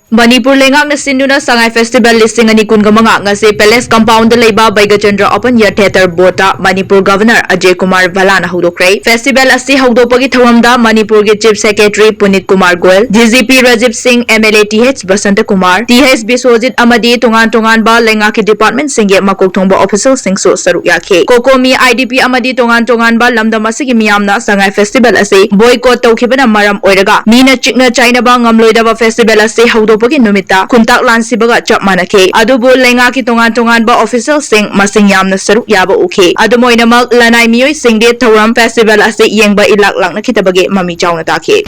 Manipur lengak na sinduna sangai festival listing ani kun gamanga ngasi palace compound leba Baigachandra open year theater bota Manipur governor Ajay Kumar Bhalla na houdokhre festival asi houdopagi tharamda Manipur ge chief secretary Punit Kumar Goel DGP Rajib Singh MLA TH Basanta Kumar TH Biswajit amadi tongan ba lengak ki department singge makok thongba official singsu saruk yakhe kokomi IDP amadi tongan ba lamdam asigi miyamna sangai festival asi boycott tawkhibana maram oiraga mina chikna china ba ngamloidaba festival asi pagi numita kuntak lansibaga chap manake adubu lenga ki tongan ba official sing masing yamna saruk yaba uke adumoinamak lanai miyoi singde thoram festival ase yengba ilak lakna kitabage mami chawna take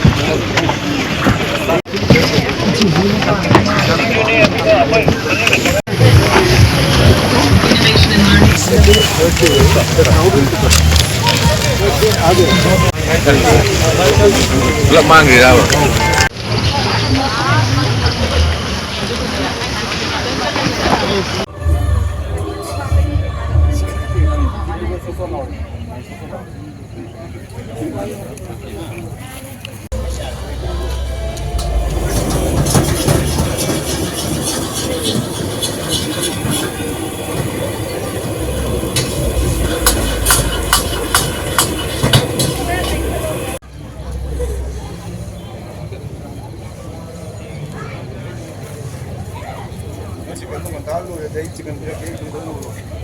chicken